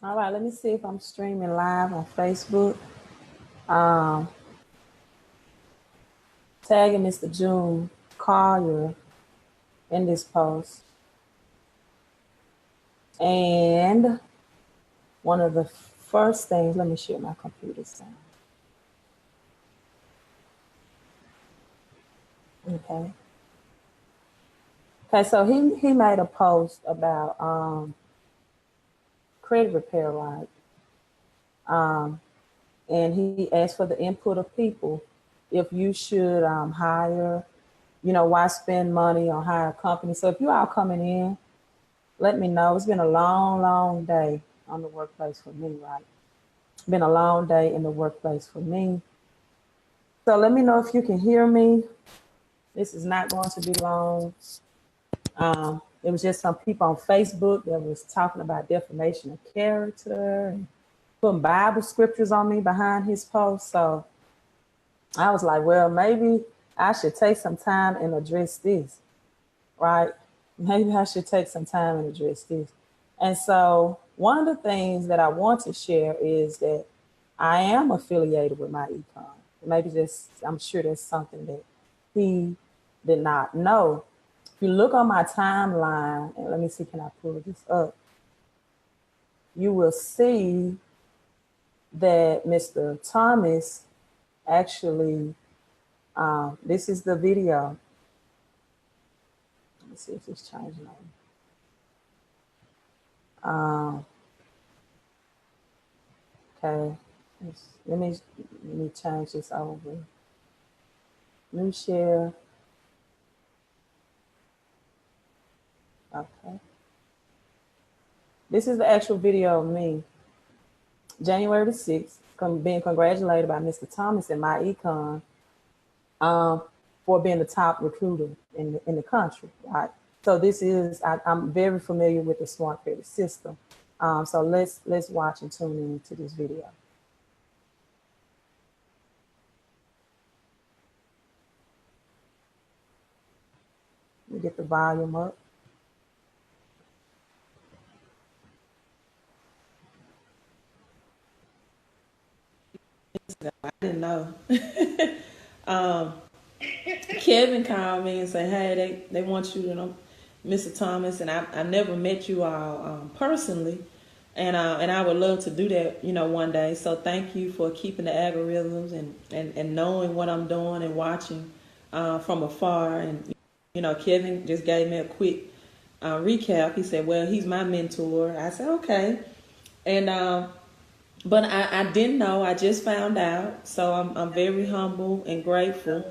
All right, let me see if I'm streaming live on Facebook. Um, Tagging Mr. June Collier in this post. And one of the first things, let me share my computer sound. Okay. Okay, so he made a post about credit repair, right? And he asked for the input of people if you should hire, why spend money on hire a company. So if you all coming in, let me know. It's been a long, long day on the workplace for me, right? It's been a long day in the workplace for me. So let me know if you can hear me. This is not going to be long. It was just some people on Facebook that was talking about defamation of character and putting Bible scriptures on me behind his post. So I was like, well, maybe I should take some time and address this, right? Maybe I should take some time and address this. And so one of the things that I want to share is that I am affiliated with my econ. Maybe just, I'm sure that's something that he did not know. If you look on my timeline, and let me see, can I pull this up? You will see that Mr. Thomas actually, this is the video. Let me see if it's changing on. Okay, let me change this over. New share. Okay. This is the actual video of me, January the 6th, being congratulated by Mr. Thomas and my econ for being the top recruiter in the country, right? So this is, I'm very familiar with the smart credit system. So let's watch and tune into this video. Let me get the volume up. I didn't know. Kevin called me and said, "Hey, they want you to know, Mr. Thomas, and I never met you all personally, and I would love to do that, one day. So thank you for keeping the algorithms and knowing what I'm doing and watching from afar. And Kevin just gave me a quick recap. He said, "Well, he's my mentor." I said, "Okay," and but I didn't know. I just found out. So I'm very humble and grateful.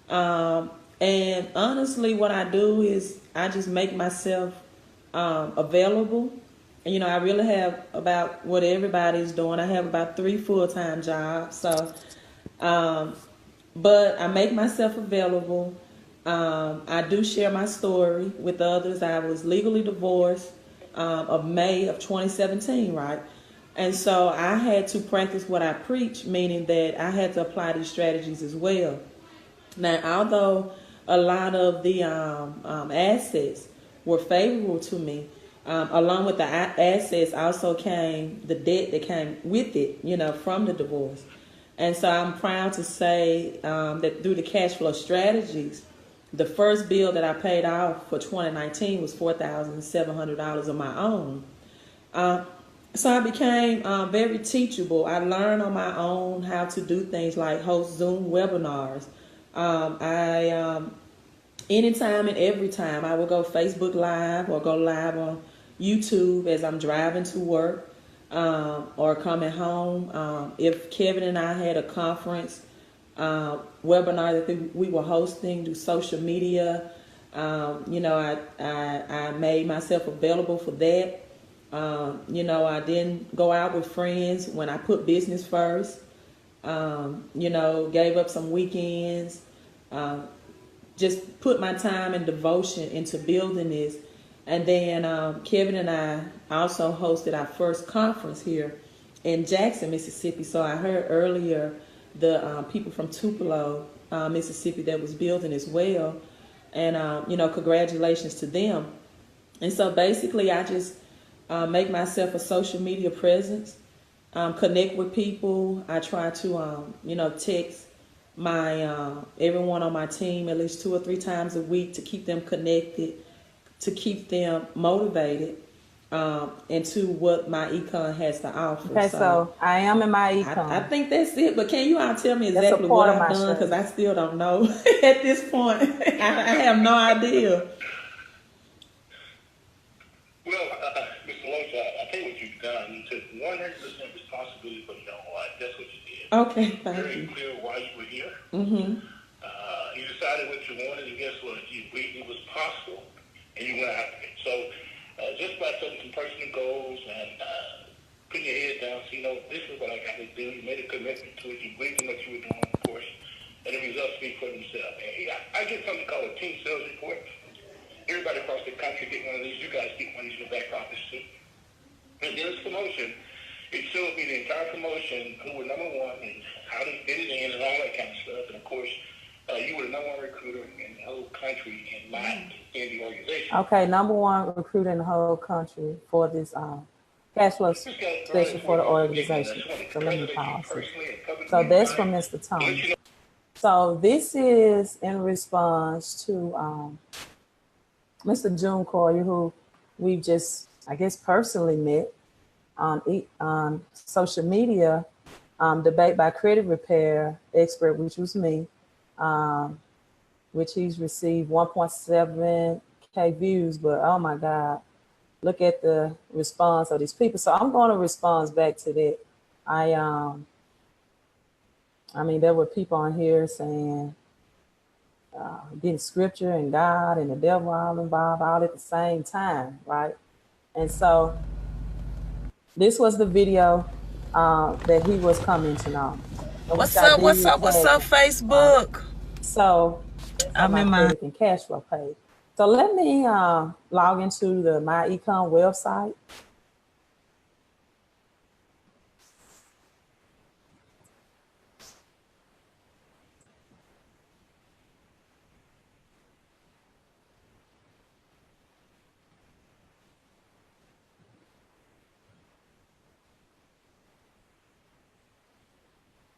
And honestly, what I do is I just make myself available. And, I really have about what everybody's doing. I have about 3 full-time jobs. So, but I make myself available. I do share my story with others. I was legally divorced of May of 2017, right? And so I had to practice what I preach, meaning that I had to apply these strategies as well. Now, although a lot of the assets were favorable to me, along with the assets also came the debt that came with it, from the divorce. And so I'm proud to say that through the cash flow strategies, the first bill that I paid off for 2019 was $4,700 of my own. So I became very teachable. I learned on my own how to do things like host Zoom webinars. I anytime and every time I would go Facebook Live or go live on YouTube as I'm driving to work or coming home. If Kevin and I had a conference webinar that we were hosting through social media, I made myself available for that. I didn't go out with friends when I put business first. Gave up some weekends. Just put my time and devotion into building this. And then Kevin and I also hosted our first conference here in Jackson, Mississippi. So I heard earlier the people from Tupelo, Mississippi that was building as well. And, congratulations to them. And so basically I just make myself a social media presence, connect with people. I try to, text my everyone on my team at least 2 or 3 times a week to keep them connected, to keep them motivated into what my econ has to offer. Okay, so I am in my econ. I think that's it. But can you all tell me exactly what I've done? Because I still don't know at this point. I have no idea. Well, Mr. Loach, I tell you what you've done. You took 100% responsibility for your own life. That's what you did. Okay, thank you. Very clear why you were here. Mm-hmm. You decided what you wanted, and guess what? You believed it was possible, and you went after it. So just by setting some personal goals and putting your head down, so this is what I got to do. You made a commitment to it. You believed in what you were doing, of course, and the results speak for themselves. And I get something called a team sales report. Everybody across the country get one of these. You guys get one of these in the back office too. And then it's promotion. It showed me the entire promotion, who were number one, and how they fit it in, and all that kind of stuff. And of course, you were the number one recruiter in the whole country and not in the organization. Okay, number one recruiter in the whole country for this Cashflow special for the organization. So let me pause it. So that's from Mr. Thomas. So this is in response to Mr. June Collier, who we've just, I guess, personally met on social media, debate by credit repair expert, which was me, which he's received 1.7K views, but oh my God, look at the response of these people. So I'm going to respond back to that. I mean, there were people on here saying, getting scripture and God and the devil all involved all at the same time, right? And so this was the video that he was commenting on. What's up, Facebook? So I'm in my Cashflow page. So let me log into the My Econ website.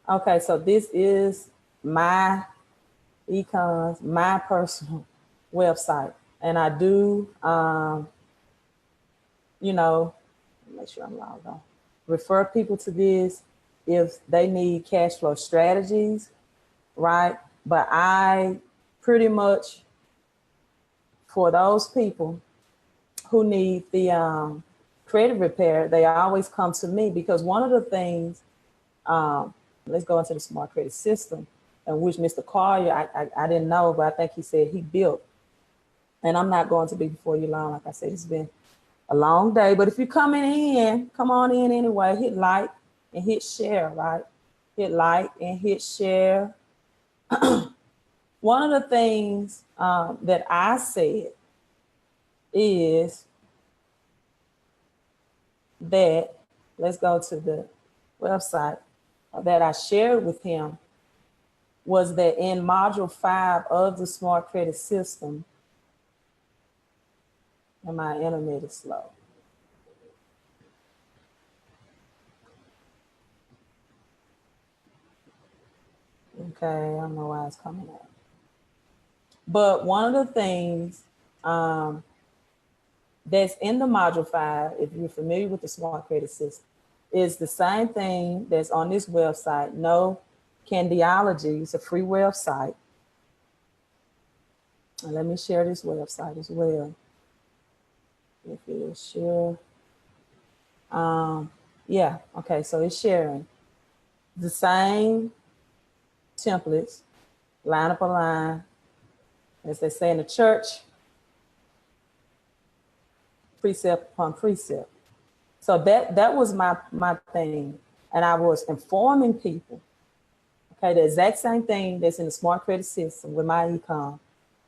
Okay, so this is my Econ's, my personal website. And I do, make sure I'm logged on, refer people to this if they need cash flow strategies, right? But I pretty much, for those people who need the credit repair, they always come to me because one of the things, let's go into the smart credit system, and which Mr. Collier, I didn't know, but I think he said he built. And I'm not going to be before you long. Like I said, it's been a long day. But if you're coming in, come on in anyway. Hit like and hit share, right? Hit like and hit share. One of the things that I said is that, let's go to the website that I shared with him, was that in module 5 of the smart credit system, and my internet is slow. Okay, I don't know why it's coming up. But one of the things that's in the module 5, if you're familiar with the smart credit system, is the same thing that's on this website. No Candyology, it's a free website. And let me share this website as well. If it is share. Yeah, okay, so it's sharing. The same templates, line upon line, as they say in the church, precept upon precept. So that was my thing. And I was informing people, okay, the exact same thing that's in the smart credit system with my econ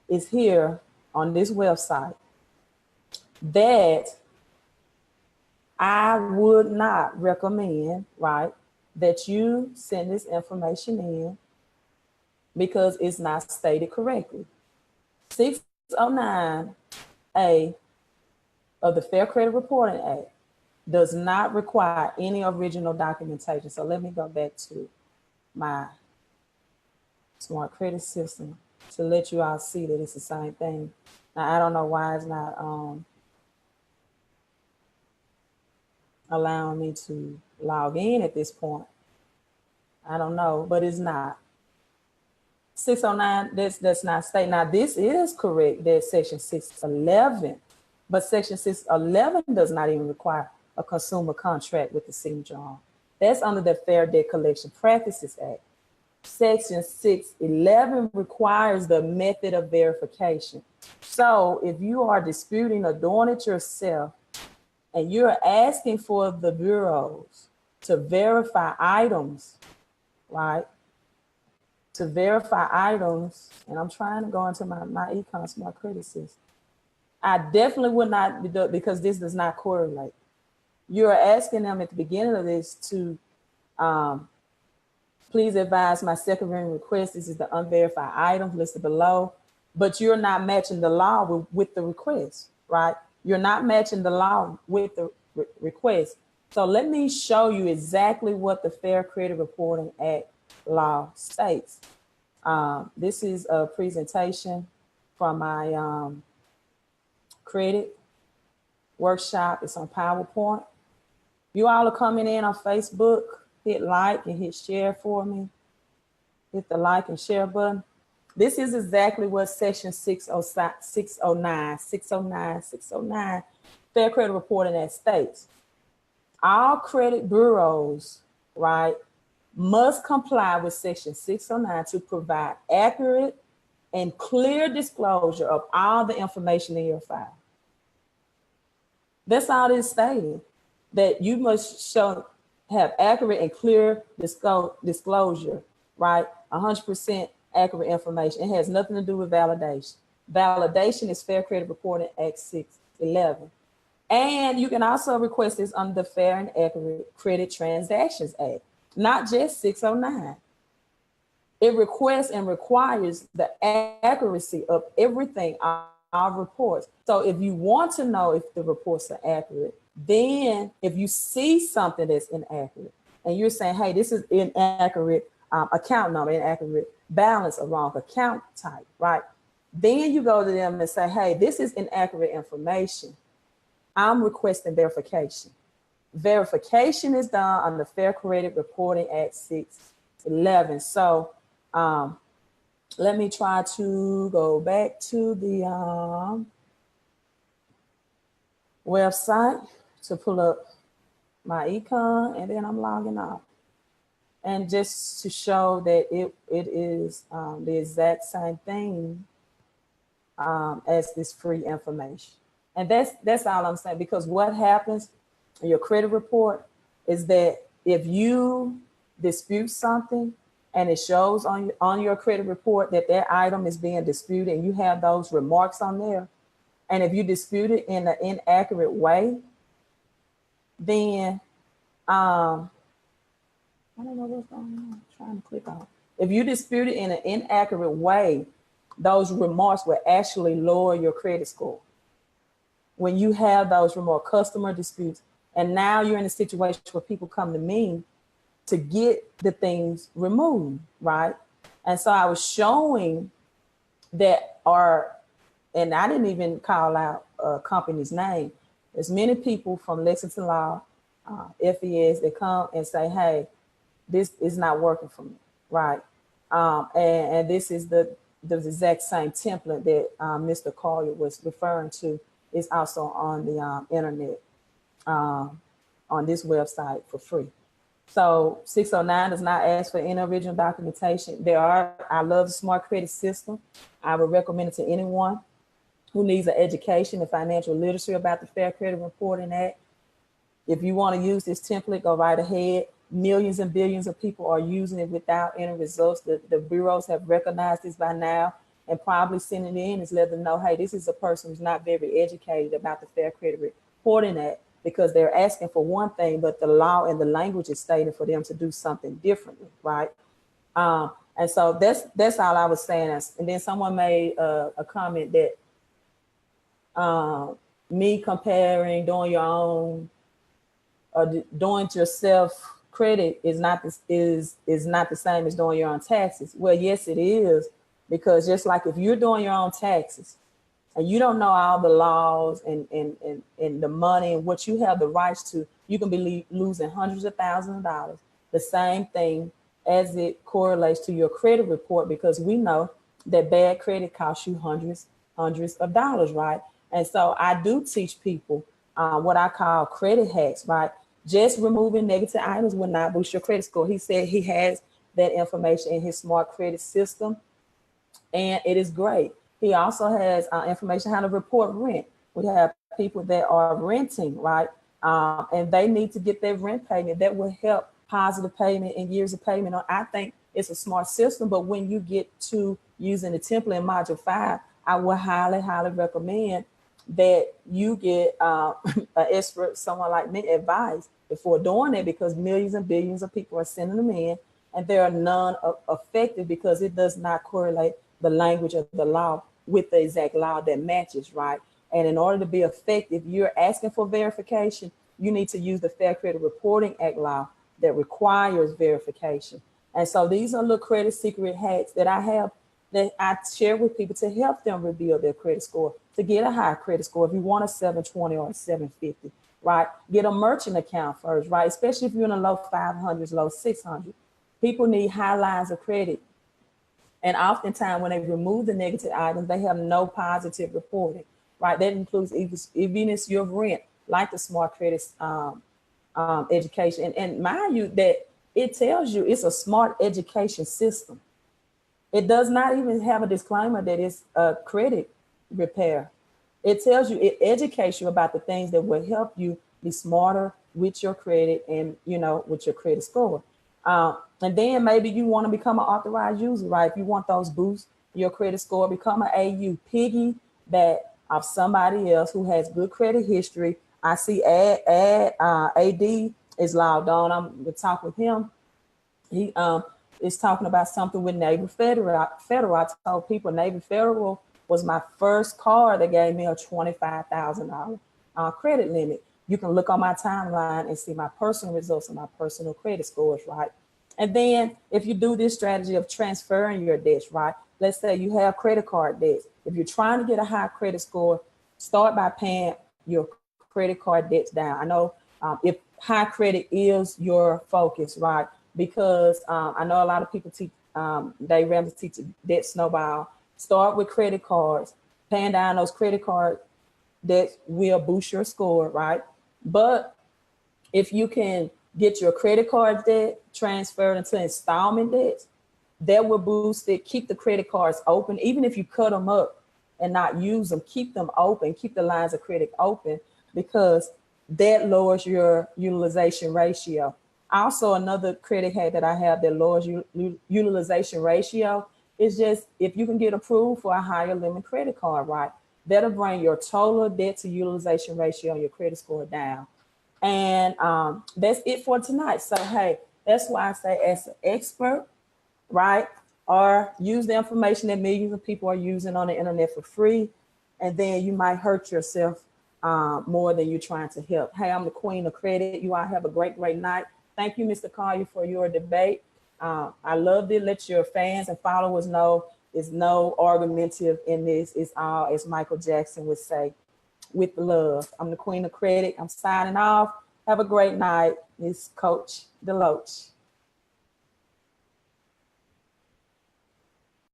is here on this website, that I would not recommend, right, that you send this information in because it's not stated correctly. 609A of the Fair Credit Reporting Act does not require any original documentation. So let me go back to my smart credit system to let you all see that it's the same thing. Now, I don't know why it's not allowing me to log in at this point. I don't know, but it's not. 609, that's not state. Now, this is correct, that's section 611, but section 611 does not even require a consumer contract with the signature on. That's under the Fair Debt Collection Practices Act. Section 611 requires the method of verification. So if you are disputing or doing it yourself and you're asking for the bureaus to verify items, right? To verify items, and I'm trying to go into my econ smart credit system. I definitely would not do it because this does not correlate. You're asking them at the beginning of this to please advise my secondary request. This is the unverified items listed below, but you're not matching the law with the request, right? You're not matching the law with the request. So let me show you exactly what the Fair Credit Reporting Act law states. This is a presentation from my credit workshop. It's on PowerPoint. You all are coming in on Facebook. Hit like and hit share for me. Hit the like and share button. This is exactly what section 609 Fair Credit Reporting Act states. All credit bureaus, right, must comply with section 609 to provide accurate and clear disclosure of all the information in your file. That's all it's stating, that you must have accurate and clear disclosure, right? 100% accurate information. It has nothing to do with validation. Validation is Fair Credit Reporting Act 611. And you can also request this under the Fair and Accurate Credit Transactions Act, not just 609. It requests and requires the accuracy of everything, our reports. So if you want to know if the reports are accurate, then if you see something that's inaccurate and you're saying, hey, this is inaccurate account number, inaccurate balance, or wrong account type, right? Then you go to them and say, hey, this is inaccurate information. I'm requesting verification. Verification is done under Fair Credit Reporting Act 611. So let me try to go back to the website to pull up my econ, and then I'm logging off. And just to show that it is the exact same thing as this free information. And that's all I'm saying, because what happens in your credit report is that if you dispute something and it shows on your credit report that that item is being disputed and you have those remarks on there, and if you dispute it in an inaccurate way, then I don't know what's going on. I'm trying to click on. If you dispute it in an inaccurate way, those remarks will actually lower your credit score. When you have those remarks, customer disputes, and now you're in a situation where people come to me to get the things removed, right? And so I was showing that and I didn't even call out a company's name. There's many people from Lexington Law, FES, that come and say, hey, this is not working for me, right? And this is the exact same template that Mr. Collier was referring to. Is also on the internet, on this website for free. So 609 does not ask for any original documentation. I love the smart credit system. I would recommend it to anyone who needs an education and financial literacy about the Fair Credit Reporting Act. If you want to use this template, go right ahead. Millions and billions of people are using it without any results. The bureaus have recognized this by now, and probably sending it in is let them know, hey, this is a person who's not very educated about the Fair Credit Reporting Act, because they're asking for one thing, but the law and the language is stating for them to do something differently, right? And so that's all I was saying. And then someone made a comment that me comparing, doing your own doing it yourself credit is not this is not the same as doing your own taxes. Well, yes, it is, because just like if you're doing your own taxes and you don't know all the laws and the money and what you have the rights to, you can be losing hundreds of thousands of dollars. The same thing as it correlates to your credit report, because we know that bad credit costs you hundreds of dollars, right? And so I do teach people what I call credit hacks, right? Just removing negative items will not boost your credit score. He said he has that information in his smart credit system, and it is great. He also has information how to report rent. We have people that are renting, right? And they need to get their rent payment. That will help positive payment and years of payment. I think it's a smart system, but when you get to using the template in module 5, I would highly recommend that you get an expert, someone like me, advice before doing it, because millions and billions of people are sending them in, and they are none effective because it does not correlate the language of the law with the exact law that matches, right? And in order to be effective, you're asking for verification, you need to use the Fair Credit Reporting Act law that requires verification. And so these are little credit secret hacks that I have that I share with people to help them rebuild their credit score, to get a high credit score. If you want a 720 or a 750, right? Get a merchant account first, right? Especially if you're in the low 500s, low 600. People need high lines of credit. And oftentimes when they remove the negative items, they have no positive reporting, right? That includes even if your rent, like the smart credit education. And mind you that it tells you it's a smart education system. It does not even have a disclaimer that it's a credit repair. It tells you, it educates you about the things that will help you be smarter with your credit and, with your credit score. And then maybe you want to become an authorized user, right? If you want those boosts, your credit score, become an AU, piggyback off somebody else who has good credit history. I see AD is logged on. I'm going to talk with him. He is talking about something with Navy Federal. I told people Navy Federal was my first card that gave me a $25,000 credit limit. You can look on my timeline and see my personal results and my personal credit scores, right? And then if you do this strategy of transferring your debts, right? Let's say you have credit card debts. If you're trying to get a high credit score, start by paying your credit card debts down. I know if high credit is your focus, right? Because I know a lot of people teach, Dave Ramsey teaches debt snowball. Start with credit cards, paying down those credit cards that will boost your score, right? But if you can get your credit card debt transferred into installment debts, that will boost it. Keep the credit cards open. Even if you cut them up and not use them, keep them open, keep the lines of credit open, because that lowers your utilization ratio. Also, another credit hack that I have that lowers utilization ratio is just if you can get approved for a higher limit credit card, right? That'll bring your total debt to utilization ratio and your credit score down. And that's it for tonight. So, hey, that's why I say as an expert, right? Or use the information that millions of people are using on the internet for free. And then you might hurt yourself more than you're trying to help. Hey, I'm the queen of credit. You all have a great night. Thank you, Mr. Collier, for your debate. I love it. Let your fans and followers know there's no argumentative in this. It's all, as Michael Jackson would say, with love. I'm the queen of credit. I'm signing off. Have a great night. It's Coach Deloach.